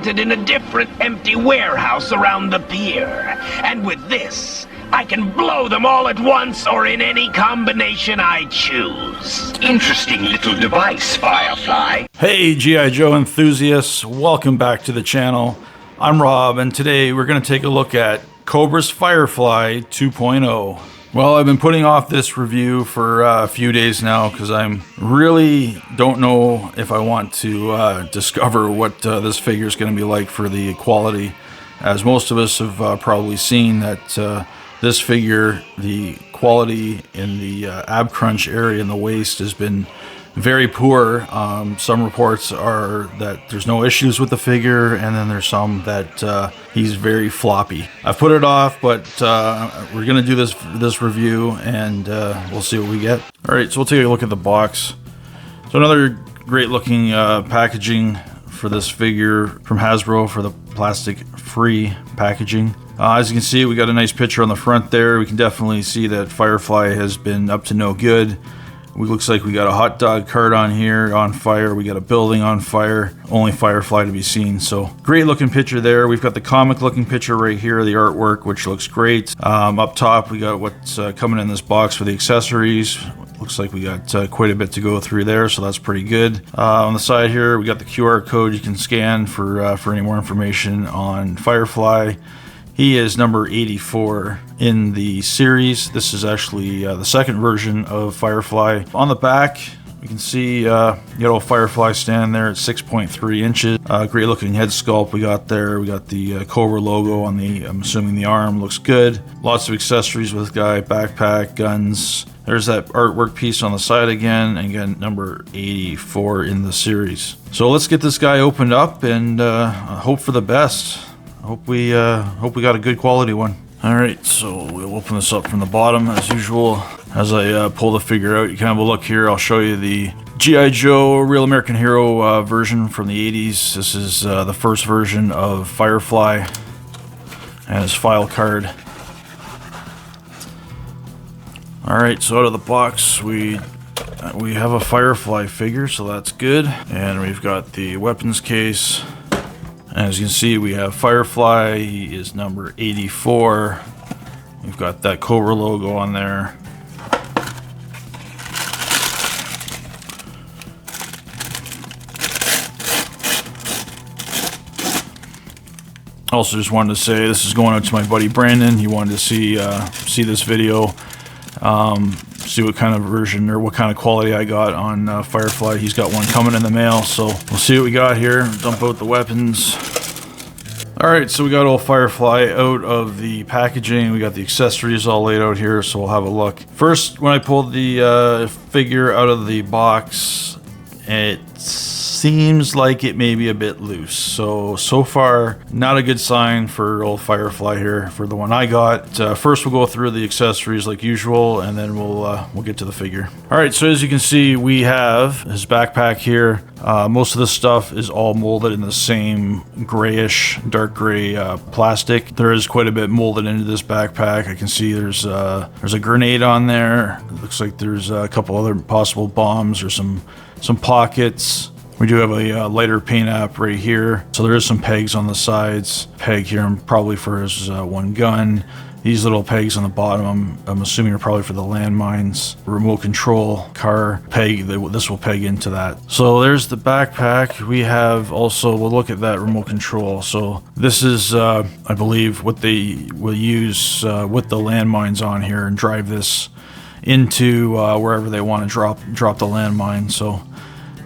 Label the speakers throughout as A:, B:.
A: planted in a different empty warehouse around the pier. And with this, I can blow them all at once or in any combination I choose. Interesting little device, Firefly.
B: Hey G.I.Joe enthusiasts, welcome back to the channel. I'm Rob, and today we're going to take a look at Cobra's Firefly 2.0. Well, I've been putting off this review for a few days now because I really don't know if I want to discover what this figure is going to be like for the quality. As most of us have probably seen that this figure, the quality in the ab crunch area in the waist has been very poor. Some reports are that there's no issues with the figure, and then there's some that he's very floppy. I've put it off, but we're gonna do this review, and we'll see what we get. All right, so we'll take a look at the box. So another great looking packaging for this figure from Hasbro for the plastic-free packaging. As you can see, we got a nice picture on the front there. We can definitely see that Firefly has been up to no good. It looks like we got a hot dog cart on here on fire. We got a building on fire. Only Firefly to be seen. So great looking picture there. We've got the comic looking picture right here, the artwork, which looks great. Up top, we got what's coming in this box for the accessories. Looks like we got quite a bit to go through there, so that's pretty good. On the side here, we got the QR code you can scan for any more information on Firefly. He is number 84 in the series. This is actually the second version of Firefly. On the back, you can see old Firefly standing there at 6.3 inches. Great looking head sculpt we got there. We got the Cobra logo on the, I'm assuming the arm, looks good. Lots of accessories with guy, backpack, guns. There's that artwork piece on the side again, and again, number 84 in the series. So let's get this guy opened up and hope for the best. Hope we got a good quality one. All right, so we'll open this up from the bottom as usual. As I pull the figure out, you can have a look here. I'll show you the G.I.Joe Real American Hero version from the 80s. This is the first version of Firefly and his file card. All right, so out of the box, we have a Firefly figure, so that's good. And we've got the weapons case. As you can see, we have Firefly. He is number 84. We've got that Cobra logo on there. Also, just wanted to say this is going out to my buddy Brandon. He wanted to see this video, see what kind of version or what kind of quality I got on Firefly. He's got one coming in the mail, so we'll see what we got here. Dump out the weapons. Alright, so we got old Firefly out of the packaging. We got the accessories all laid out here, so we'll have a look. First, when I pulled the figure out of the box, it seems like it may be a bit loose. So far, not a good sign for old Firefly here for the one I got. First, we'll go through the accessories like usual, and then we'll get to the figure. All right, so as you can see, we have his backpack here. Most of this stuff is all molded in the same grayish, dark gray plastic. There is quite a bit molded into this backpack. I can see there's a grenade on there. It looks like there's a couple other possible bombs or some pockets. We do have a lighter paint app right here. So there is some pegs on the sides. Peg here probably for his one gun. These little pegs on the bottom, I'm assuming are probably for the landmines. Remote control car peg, this will peg into that. So there's the backpack. We have also, we'll look at that remote control. So this is, I believe, what they will use with the landmines on here and drive this into wherever they want to drop the landmine. So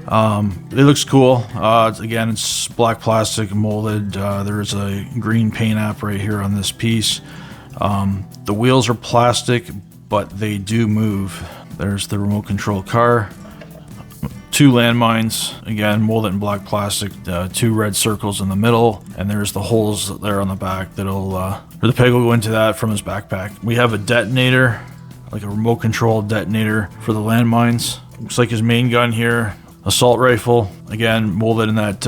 B: it looks cool. Again, it's black plastic molded. There is a green paint app right here on this piece. The wheels are plastic, but they do move. There's the remote control car. Two landmines, again, molded in black plastic. Two red circles in the middle, and there's the holes there on the back that'll, or the peg will go into that from his backpack. We have a detonator, like a remote control detonator for the landmines. Looks like his main gun here. Assault rifle, again, molded in that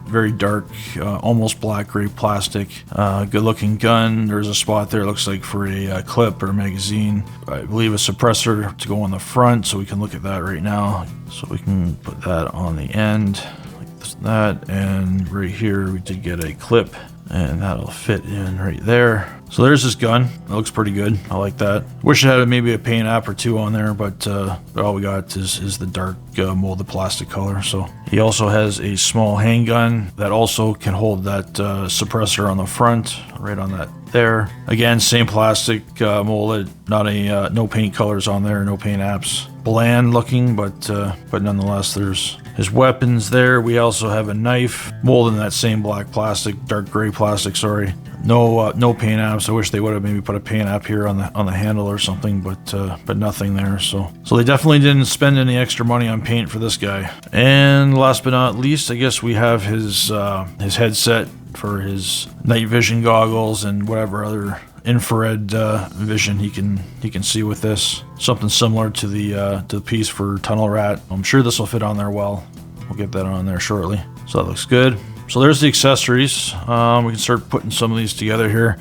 B: very dark, almost black gray plastic. Good looking gun. There's a spot there, looks like for a clip or magazine. I believe a suppressor to go on the front, so we can look at that right now. So we can put that on the end like that, and right here we did get a clip, and that'll fit in right there. So there's this gun. It looks pretty good. I like that. Wish it had maybe a paint app or two on there, but all we got is the dark molded plastic color. So he also has a small handgun that also can hold that suppressor on the front, right on that there. Again, same plastic molded, not a no paint colors on there, no paint apps. Bland looking, but nonetheless, there's his weapons there. We also have a knife molded in that same black plastic, dark gray plastic. Sorry, no paint apps. I wish they would have maybe put a paint app here on the handle or something, but nothing there. So they definitely didn't spend any extra money on paint for this guy. And last but not least, I guess we have his headset for his night vision goggles and whatever other infrared vision he can see with this. Something similar to the piece for Tunnel Rat. I'm sure this will fit on there well. We'll get that on there shortly. So that looks good. So there's the accessories. We can start putting some of these together here.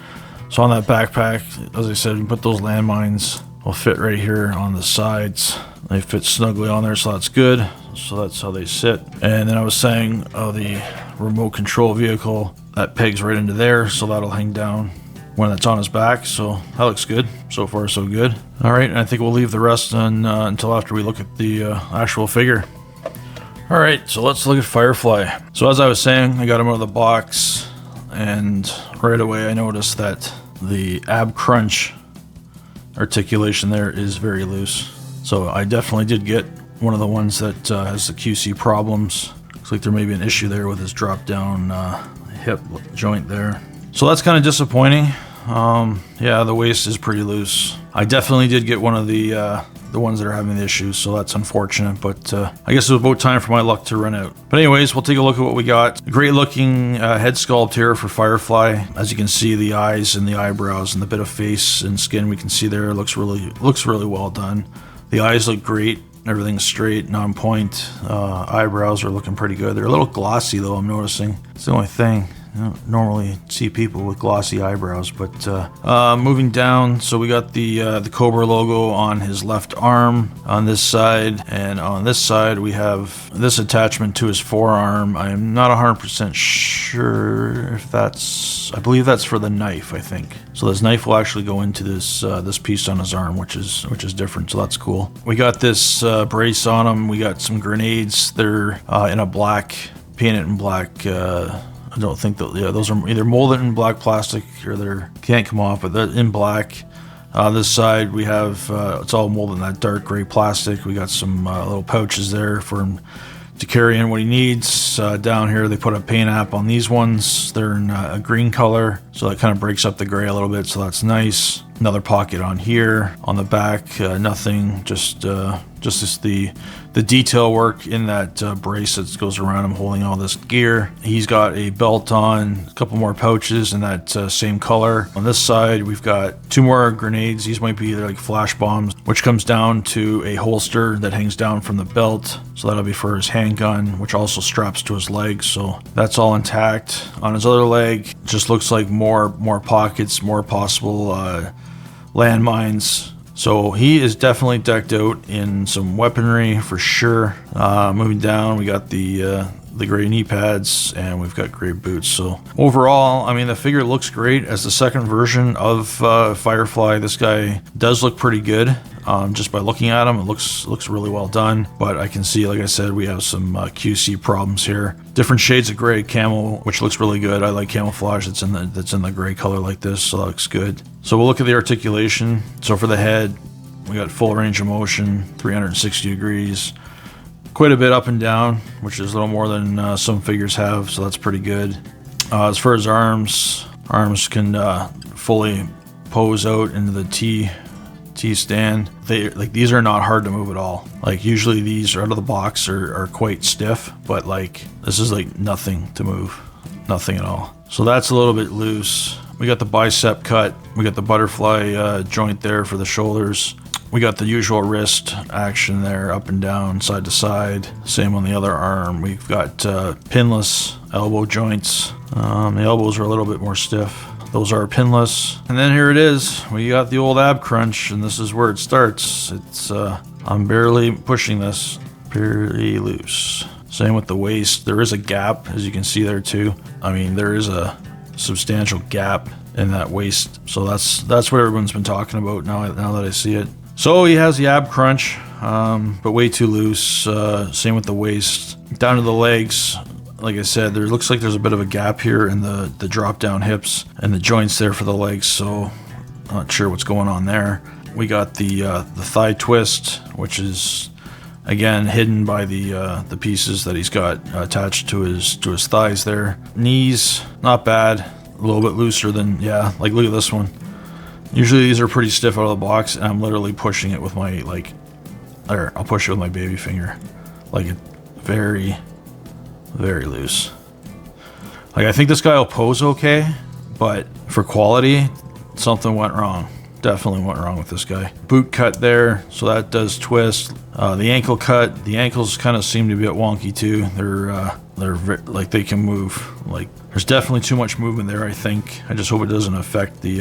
B: So on that backpack, as I said, we put those landmines. Will fit right here on the sides. They fit snugly on there, so that's good. So that's how they sit. And then I was saying, the remote control vehicle, that pegs right into there, so that'll hang down when it's on his back. So that looks good. So far, so good. All right, and I think we'll leave the rest until after we look at the actual figure. All right, so let's look at Firefly. So as I was saying, I got him out of the box, and right away I noticed that the ab crunch articulation there is very loose. So I definitely did get one of the ones that has the QC problems. Looks like there may be an issue there with his drop down hip joint there. So that's kind of disappointing. Yeah, the waist is pretty loose. I definitely did get one of the ones that are having the issues, so that's unfortunate, but I guess it was about time for my luck to run out. But anyways, we'll take a look at what we got. A great looking head sculpt here for Firefly. As you can see, the eyes and the eyebrows and the bit of face and skin we can see there looks really well done. The eyes look great. Everything's straight and on point. Eyebrows are looking pretty good. They're a little glossy though, I'm noticing. It's the only thing. I don't normally see people with glossy eyebrows, but moving down, so we got the Cobra logo on his left arm on this side, and on this side we have this attachment to his forearm. I am not 100% sure if I believe that's for the knife, I think. So this knife will actually go into this piece on his arm, which is different, so that's cool. We got this brace on him. We got some grenades. They're in a black, painted in black. I don't think that, yeah, those are either molded in black plastic or they can't come off, but they're in black. This side we have, it's all molded in that dark gray plastic. We got some little pouches there for him to carry in what he needs. Down here they put a paint app on these ones. They're in a green color, so that kind of breaks up the gray a little bit, so that's nice. Another pocket on here. On the back, nothing, just the detail work in that brace that goes around him holding all this gear. He's got a belt on, a couple more pouches in that same color. On this side, we've got two more grenades. These might be like flash bombs, which comes down to a holster that hangs down from the belt. So that'll be for his handgun, which also straps to his leg. So that's all intact. On his other leg, just looks like more pockets, more possible landmines. So he is definitely decked out in some weaponry for sure. Moving down, we got the gray knee pads and we've got gray boots. So overall, I mean, the figure looks great. As the second version of Firefly, this guy does look pretty good. Just by looking at him, it looks really well done. But I can see, like I said, we have some QC problems here. Different shades of gray, camo, which looks really good. I like camouflage that's in the gray color like this, so that looks good. So we'll look at the articulation. So for the head, we got full range of motion, 360 degrees. Quite a bit up and down, which is a little more than some figures have, so that's pretty good. As far as arms can fully pose out into the T stand. These are not hard to move at all. Like usually these are out of the box are quite stiff, but like this is like nothing to move, nothing at all. So that's a little bit loose. We got the bicep cut. We got the butterfly joint there for the shoulders. We got the usual wrist action there, up and down, side to side. Same on the other arm. We've got pinless elbow joints. The elbows are a little bit more stiff. Those are pinless. And then here it is. We got the old ab crunch, and this is where it starts. It's I'm barely pushing this, barely loose. Same with the waist. There is a gap, as you can see there too. I mean, there is a substantial gap in that waist. So that's what everyone's been talking about now that I see it. So he has the ab crunch, but way too loose. Same with the waist. Down to the legs, like I said, there looks like there's a bit of a gap here in the drop down hips and the joints there for the legs. So not sure what's going on there. We got the thigh twist, which is again hidden by the pieces that he's got attached to his thighs there. Knees, not bad. A little bit looser than, yeah, like look at this one. Usually these are pretty stiff out of the box, and I'm literally pushing it with my, like, or I'll push it with my baby finger. Like, it very, very loose. Like, I think this guy will pose okay, but for quality, something went wrong. Definitely went wrong with this guy. Boot cut there, so that does twist. The ankle cut, the ankles kind of seem to be a bit wonky too. They're like they can move. Like there's definitely too much movement there. I think. I just hope it doesn't affect the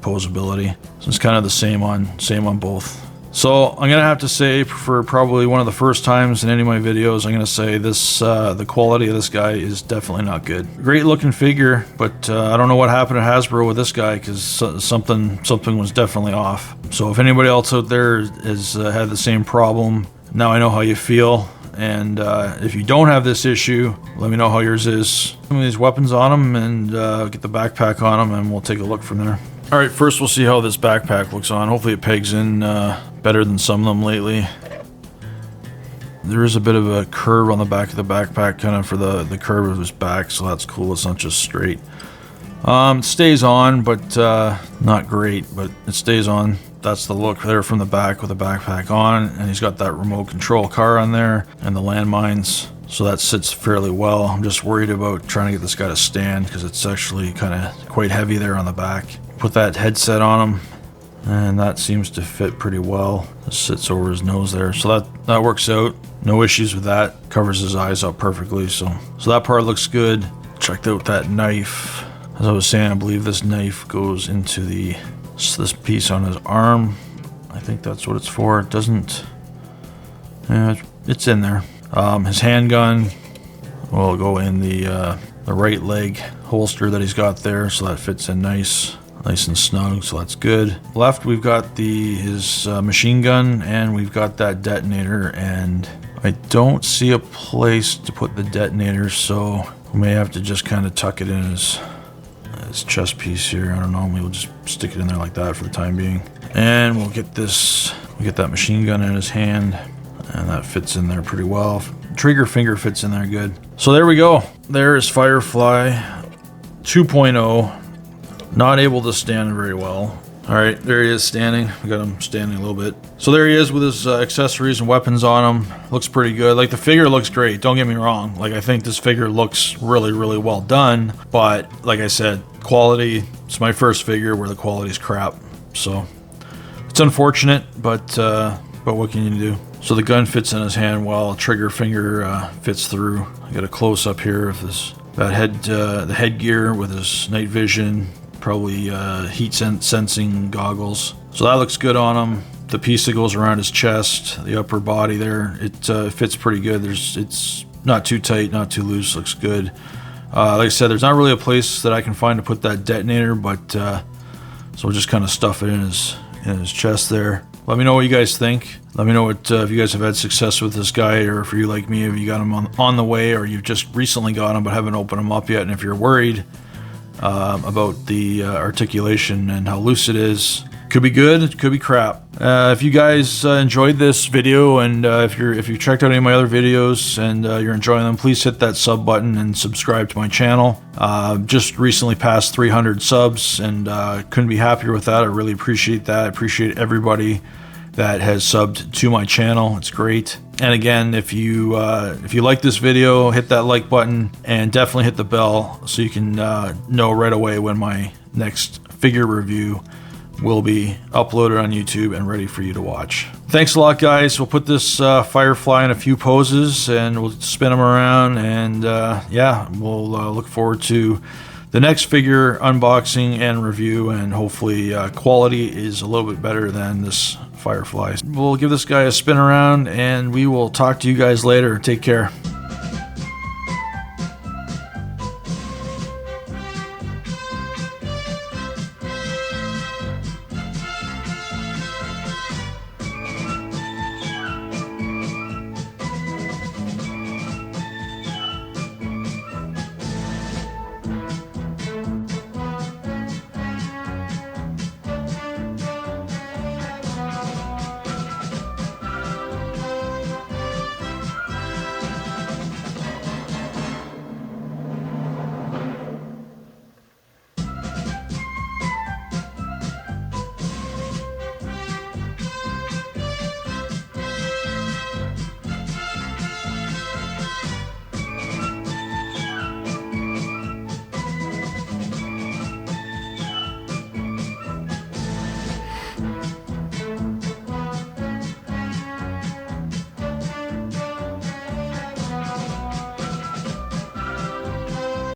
B: posability. So it's kind of the same on both. So I'm gonna have to say, for probably one of the first times in any of my videos, I'm gonna say this the quality of this guy is definitely not good. Great looking figure, but I don't know what happened at Hasbro with this guy, because something was definitely off. So if anybody else out there has had the same problem, now I know how you feel. And if you don't have this issue, let me know how yours is. Some of these weapons on him, and get the backpack on him, and we'll take a look from there. All right, first we'll see how this backpack looks on. Hopefully it pegs in better than some of them lately. There is a bit of a curve on the back of the backpack, kind of for the curve of his back, so that's cool. It's not just straight. It stays on, but not great, but it stays on. That's the look there from the back with the backpack on, and he's got that remote control car on there and the landmines, so that sits fairly well. I'm just worried about trying to get this guy to stand, because it's actually kind of quite heavy there on the back. Put that headset on him, and that seems to fit pretty well. It sits over his nose there, so that works out. No issues with that. Covers his eyes up perfectly, so that part looks good. Checked out that knife. As I was saying, I believe this knife goes into this piece on his arm. I think that's what it's for. It doesn't, yeah, it's in there. His handgun will go in the right leg holster that he's got there, so that fits in nice and snug, so that's good. Left, we've got his machine gun, and we've got that detonator, and I don't see a place to put the detonator, so we may have to just kind of tuck it in his chest piece here. I don't know, maybe we'll just stick it in there like that for the time being. And we'll get that machine gun in his hand, and that fits in there pretty well. Trigger finger fits in there good. So there we go. There is Firefly 2.0. Not able to stand very well. All right, there he is standing. We got him standing a little bit. So there he is with his accessories and weapons on him. Looks pretty good. Like, the figure looks great. Don't get me wrong. Like, I think this figure looks really, really well done. But like I said, quality. It's my first figure where the quality's crap. So it's unfortunate, but what can you do? So the gun fits in his hand while a trigger finger fits through. I got a close up here of the headgear with his night vision. Probably heat sensing goggles. So that looks good on him. The piece that goes around his chest, the upper body there, it fits pretty good. It's not too tight, not too loose, looks good. Like I said, there's not really a place that I can find to put that detonator, but so we'll just kind of stuff it in his chest there. Let me know what you guys think. Let me know what if you guys have had success with this guy, or if you're like me, if you got him on the way, or you've just recently got him but haven't opened him up yet, and if you're worried about the articulation and how loose it is. Could be good, it could be crap. If you guys enjoyed this video, and if you've checked out any of my other videos and you're enjoying them, please hit that sub button and subscribe to my channel. Just recently passed 300 subs, and couldn't be happier with that. I really appreciate that. I appreciate everybody that has subbed to my channel. It's great. And again, if you like this video, hit that like button, and definitely hit the bell so you can know right away when my next figure review will be uploaded on YouTube and ready for you to watch. Thanks a lot, guys. We'll put this Firefly in a few poses, and we'll spin them around, and yeah, we'll look forward to the next figure unboxing and review, and hopefully quality is a little bit better than this Firefly. We'll give this guy a spin around, and we will talk to you guys later. Take care.